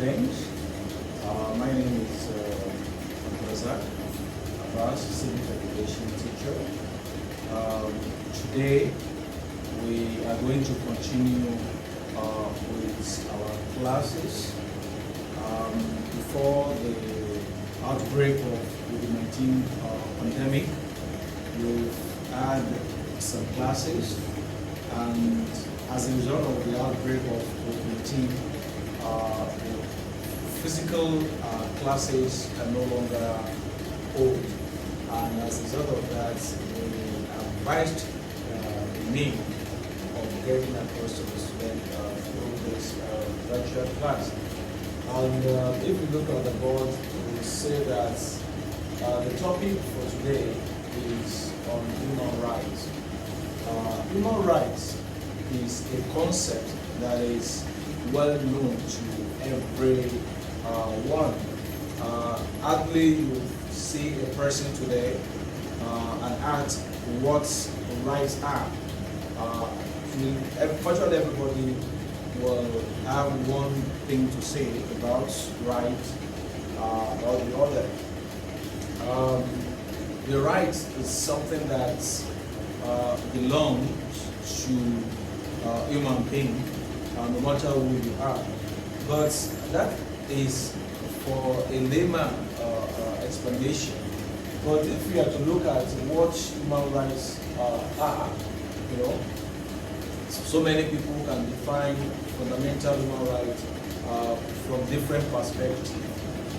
students. My name is Razak Abbas, Civic education teacher. Today we are going to continue with our classes. Before the outbreak of COVID-19 pandemic, we've had some classes, and as a result of the outbreak of COVID-19, the physical classes can no longer hold, and as a result of that, we advised the need of getting across to the student through this virtual class. And if you look at the board, you will see that the topic for today is on human rights. Human rights is a concept that is well known to everyone. Hardly you see a person today and ask what rights are. Virtually everybody will have one thing to say about right or the other. The right is something that belongs to human being, no matter who you are. But that is for a layman explanation. But if we are to look at what human rights are, so many people can define fundamental human rights from different perspectives.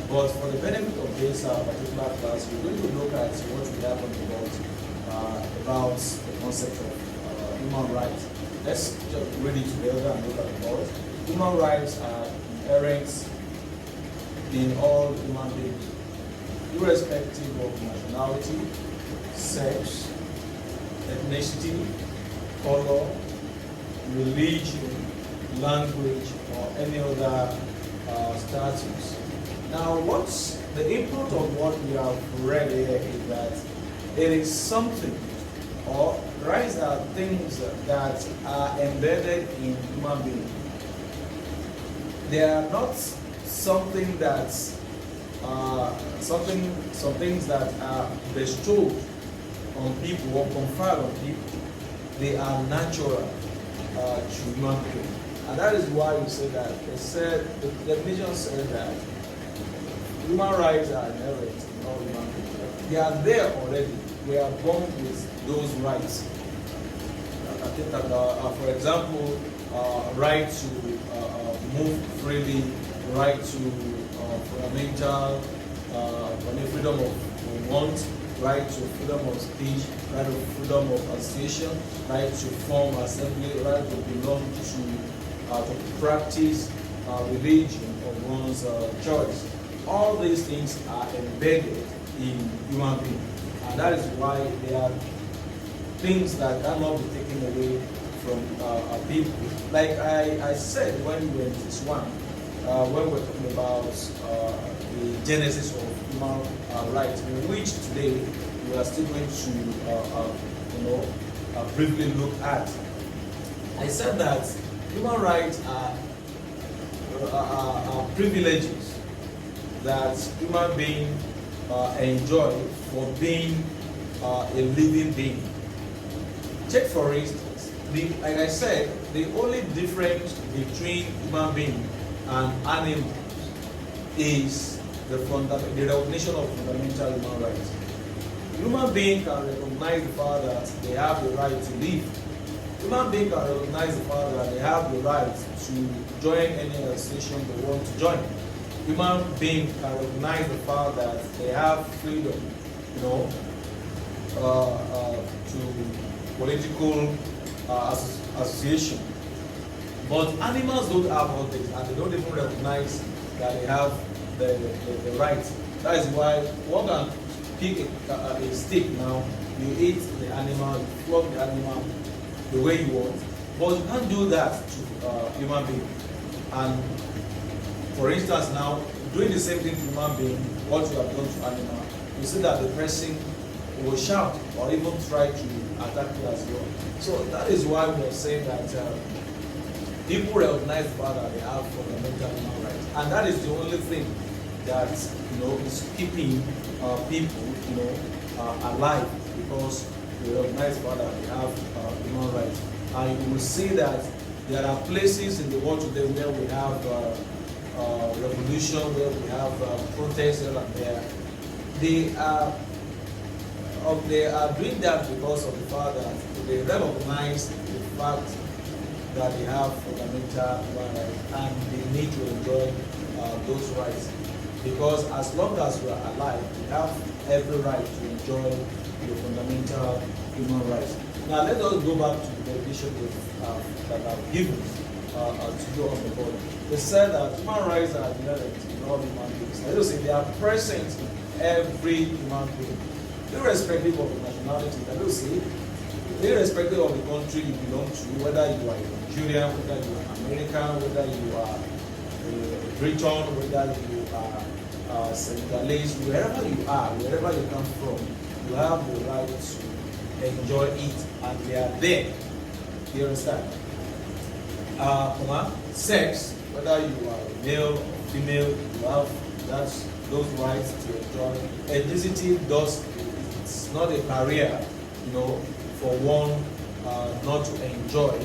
But for the benefit of this particular class, we're going to look at what we have on the board about the concept of human rights. Let's just read it together and look at the board. Human rights are inherent in all human beings, irrespective of nationality, sex, ethnicity, color, religion, language, or any other status. Now, what's the input of what we have read here is that it is something, or rights are things that are embedded in human beings. They are not something that some things that are bestowed on people or conferred on people. They are natural to human beings, and that is why we say that. It said the definition said that human rights are inherent in all human beings. They are there already. We are born with those rights. I think that, for example, right to move freely, right to fundamental freedom of want, right to freedom of speech, right to freedom of association, right to form assembly, right to belong to practice religion of one's choice. All these things are embedded in human beings, and that is why they are things that cannot be taken away from people. Like I said when we were in this one, when we were talking about the genesis of human rights, in which today we are still going to briefly look at. I said that human rights are privileges that human beings enjoy for being a living being. Take for instance, like I said, the only difference between human being and animals is the recognition of fundamental human rights. Human beings can recognize the fact that they have the right to live. Human beings can recognize the fact that they have the right to join any association they want to join. Human beings can recognize the fact that they have freedom, to political association. But animals don't have all this, and they don't even recognize that they have the right. That is why one can pick a stick now, you eat the animal, you flog the animal the way you want, but you can't do that to human being. And for instance now, doing the same thing to human being, what you have done to animal, you see that the person will shout or even try to attack you as well. So that is why we are saying that people recognize the fact that they have fundamental human rights, and that is the only thing that is keeping people alive, because they recognize the fact that they have human rights. And you will see that there are places in the world today where we have revolution, where we have protests here and there. They are doing that because of the fact that they recognize the fact that they have fundamental human rights and they need to enjoy those rights. Because as long as we are alive, we have every right to enjoy the fundamental human rights. Now let us go back to the definition that I've given to you on the board. They said that human rights are inherent in all human beings. That is to say, they are present in every human being, irrespective of the nationality. That is to say, irrespective of the country you belong to, whether you are Nigerian, whether you are American, whether you are Briton, whether you are Senegalese, wherever you are, wherever you come from, you have the right to enjoy it, and they are there. You understand? Sex, whether you are male or female, you have those rights to enjoy. Ethnicity it's not a barrier, for one not to enjoy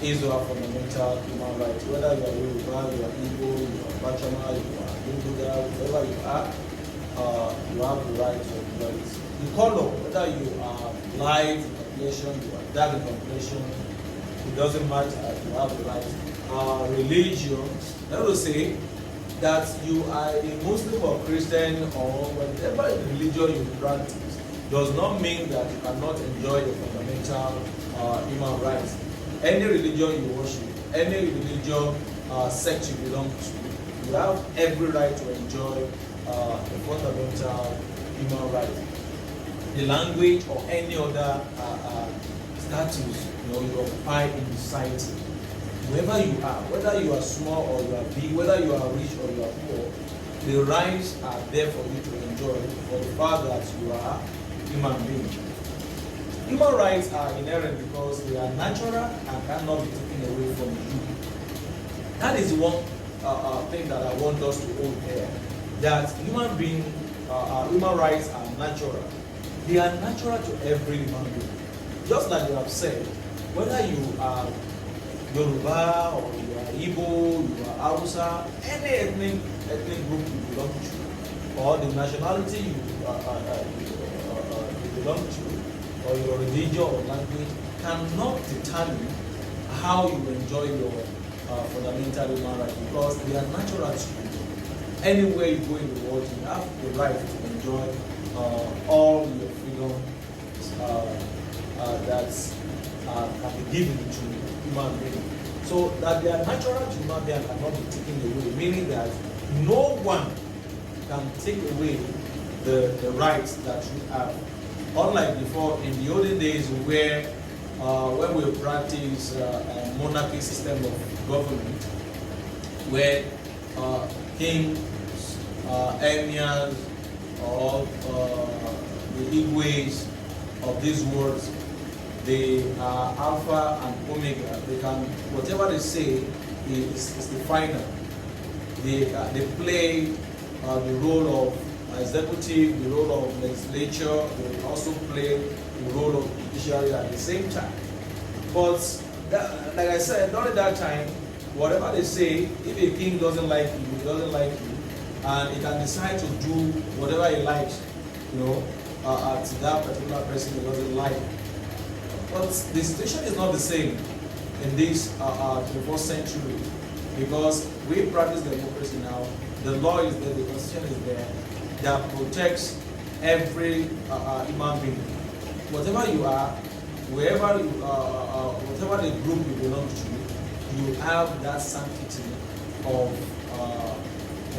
his or her fundamental human rights. Whether you are Yoruba, you are Igbo, you are Bachama, you are Hindu, wherever you have the right to enjoy it. The color, whether you are light in complexion, you are dark in complexion, it doesn't matter, you have the right. Religion, that will say that you are a Muslim or Christian or whatever religion you practice does not mean that you cannot enjoy the fundamental human rights. Any religion you worship, any religion sect you belong to, you have every right to enjoy the fundamental human rights. The language or any other status you occupy in society, wherever you are, whether you are small or you are big, whether you are rich or you are poor, the rights are there for you to enjoy for the fact that you are human being. Human rights are inherent because they are natural and cannot be taken away from you. That is one thing that I want us to hold here, that human rights are natural. They are natural to every human being. Just like you have said, whether you are Yoruba or you are Igbo, you are Hausa, any ethnic group you belong to, or the nationality you belong to, or your religion or language, cannot determine how you enjoy your fundamental human rights, because they are natural to you. Anywhere you go in the world, you have the right to enjoy all your freedom that can be given to human beings. So that they are natural to human beings cannot be taken away, meaning that no one can take away the rights that you have. Unlike before, in the olden days where when we practice a monarchy system of government, where kings, emirs, or the Igwes of these worlds, they are alpha and omega. They can, whatever they say is the final. They play the role of executive, the role of legislature. They also play the role of judiciary at the same time. But like I said, during that time, whatever they say, if a king doesn't like you, he doesn't like you, and he can decide to do whatever he likes, at that particular person he doesn't like. But the situation is not the same in this 21st century, because we practice democracy now. The law is there, the constitution is there, that protects every human being. Whatever you are, wherever you whatever the group you belong to, you have that sanctity of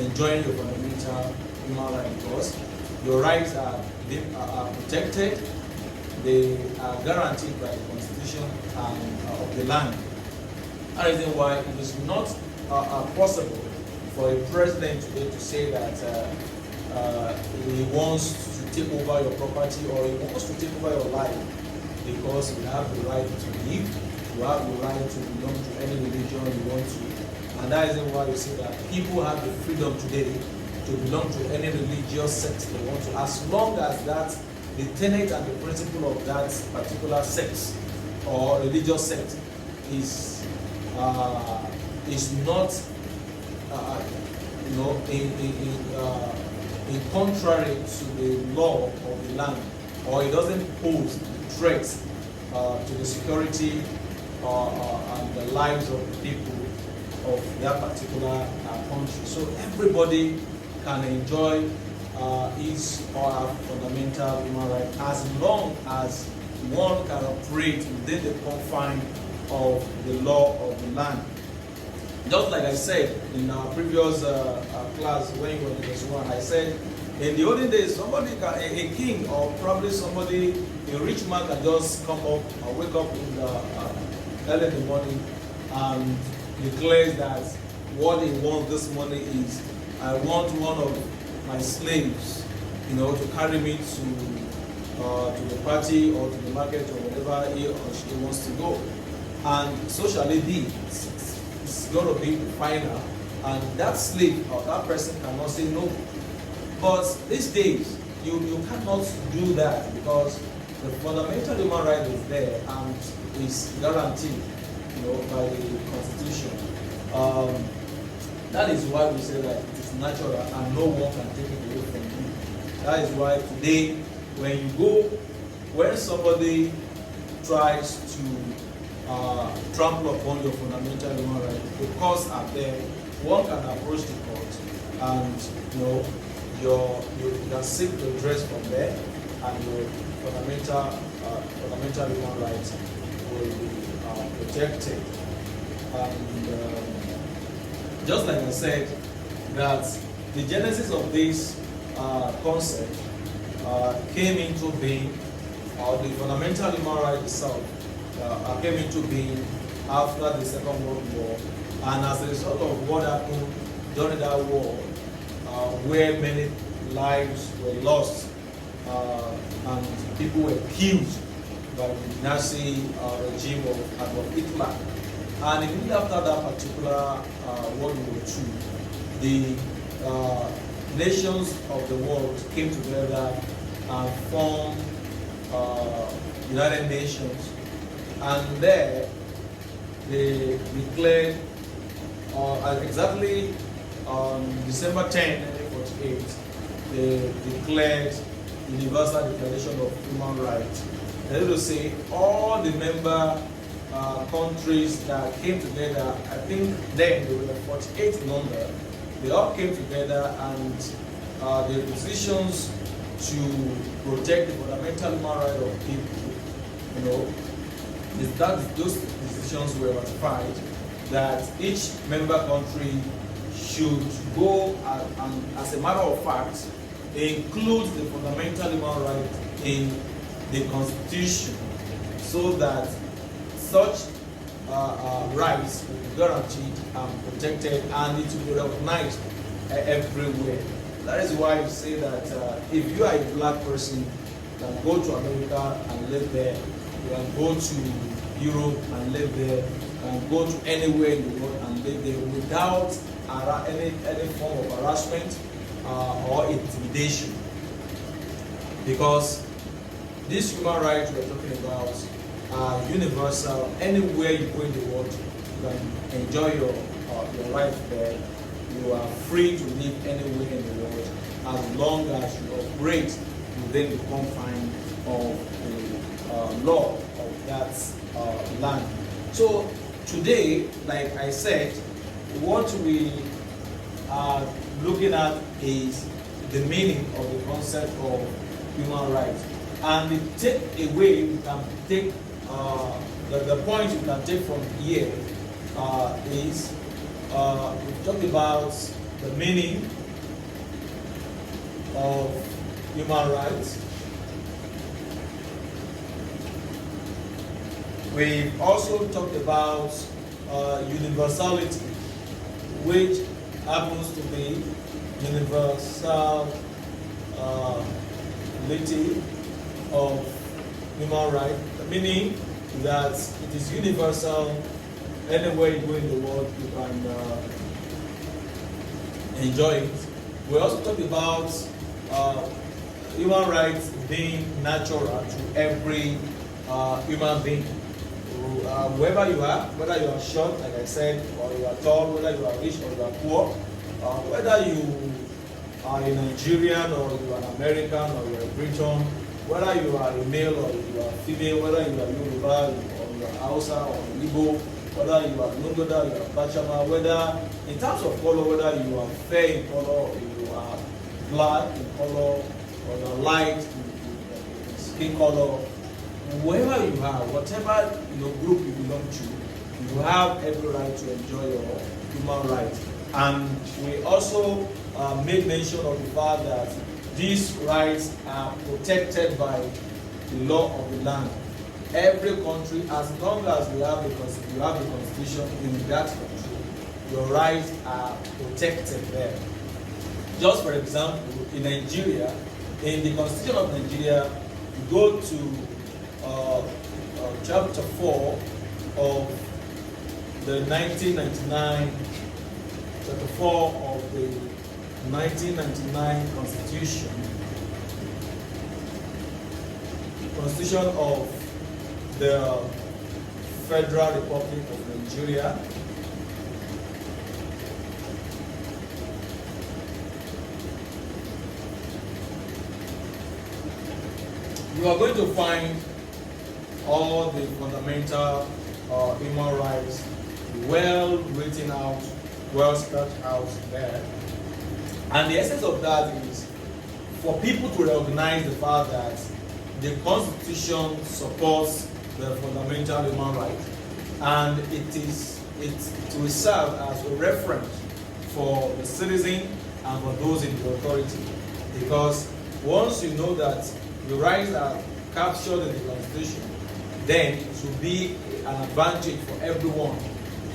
enjoying your fundamental human rights, because your rights are protected. They are guaranteed by the constitution of the land. That is why it is not possible for a president today to say that he wants to take over your property or he wants to take over your life, because you have the right to live, You have the right to belong to any religion you want to. And that is why you see that people have the freedom today to belong to any religious sect they want to, as long as that the tenet and the principle of that particular sect or religious sect is not in contrary to the law of the land, or it doesn't pose threats to the security and the lives of the people of that particular country. So everybody can enjoy his or her fundamental human right, as long as one can operate within the confine of the law of the land. Just like I said in our previous class when you were in this one, I said in the olden days, somebody a king or probably somebody, a rich man can just come up or wake up in the early in the morning and declares that what he wants this morning is, I want one of my slaves, to carry me to the party or to the market or whatever he or she wants to go. And so shall it be. It's going to be final. And that slave or that person cannot say no. But these days, you cannot do that, because the fundamental human right is there and is guaranteed, by the Constitution. That is why we say that it is natural and no one can take it away from you. That is why today, when somebody tries to trample upon your fundamental human right, the courts are there. One can approach the court, and you can seek redress from there, and your fundamental human rights will be protected. And just like I said, that the genesis of this concept came into being, or the fundamental human right itself came into being after the Second World War, and as a result of what happened during that war, where many lives were lost and people were killed by the Nazi regime of Adolf Hitler. And immediately after that particular World War II, the nations of the world came together and formed United Nations, and there they declared exactly on December 10, 1948, they declared Universal Declaration of Human Rights. That is to say, all the member countries that came together, I think then they were 48 number, they all came together and their decisions to protect the fundamental human right of people, those decisions were ratified, that each member country should go and, as a matter of fact, include the fundamental human right in the Constitution, so that such rights will be guaranteed and protected, and it will be recognized everywhere. That is why you say that if you are a black person, you can go to America and live there, you can go to Europe and live there, you can go to anywhere in the world and live there without any form of harassment or intimidation. Because these human rights we're talking about are universal. Anywhere you go in the world, you can enjoy your life there. You are free to live anywhere in the world, as long as you operate within the confine of the law of that land. So today, like I said, what we are looking at is the meaning of the concept of human rights. And the takeaway you can take, the point you can take from here is we've talked about the meaning of human rights. We've also talked about universality, which happens to be universality of human rights, meaning that it is universal. Anywhere you go in the world, you can enjoy it. We also talk about human rights being natural to every human being. Wherever you are, whether you are short, like I said, or you are tall, whether you are rich or you are poor, whether you are a Nigerian or you are an American or you are a Briton, whether you are a male or you are female, whether you are Yoruba or you are Hausa or Igbo, whether you are Lungoda, you are Bachama, whether in terms of color, whether you are fair in color or you are black in color or you are light in skin color, wherever you are, whatever group you belong to, you have every right to enjoy your human rights. And we also made mention of the fact that these rights are protected by the law of the land. Every country, as long as you have a constitution in that country, your rights are protected there. Just for example, in Nigeria, in the Constitution of Nigeria, you go to chapter 4 of the 1999, chapter 4 of the 1999 Constitution of the Federal Republic of Nigeria. You are going to find all the fundamental human rights well written out, well spelled out there. And the essence of that is for people to recognize the fact that the Constitution supports the fundamental human rights, and it will serve as a reference for the citizen and for those in the authority. Because once you know that the rights are captured in the Constitution, then it will be an advantage for everyone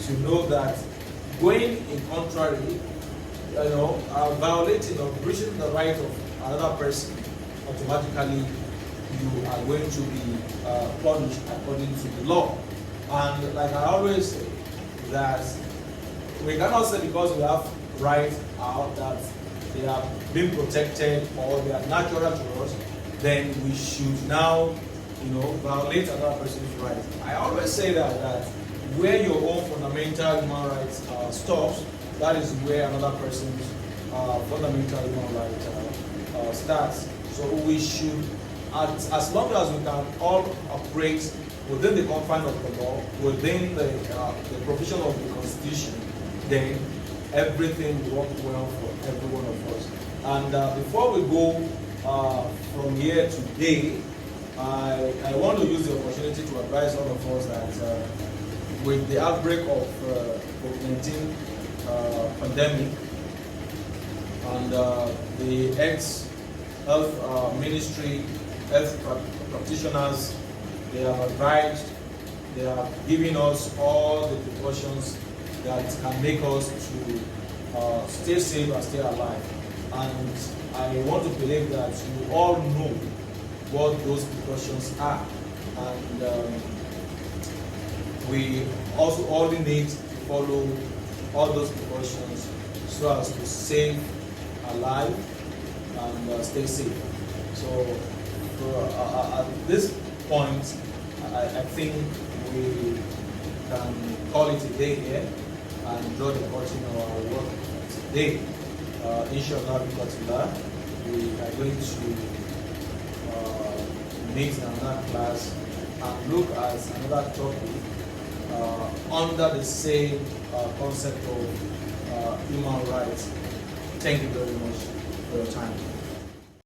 to know that going in contrary, violating or breaching the right of another person, automatically you are going to be punished according to the law. And like I always say, that we cannot say because we have rights out that they are being protected or they are natural to us, then we should now violate another person's rights. I always say that where your own fundamental human rights stops, that is where another person's fundamental human rights starts. So we should, as long as we can all operate within the confines of the law, within the provision of the Constitution, then everything will work well for every one of us. And before we go from here today, I want to use the opportunity to advise all of us that with the outbreak of COVID-19 pandemic and the ex-health ministry, health practitioners, they have advised, they are giving us all the precautions that can make us to stay safe and stay alive. And I want to believe that you all know what those precautions are. And we also only need to follow all those precautions so as to stay alive and stay safe. So at this point, I think we can call it a day here and draw the curtain on our work today. Inshallah, we are going to meet in another class and look at another topic under the same concept of human rights. Thank you very much for your time.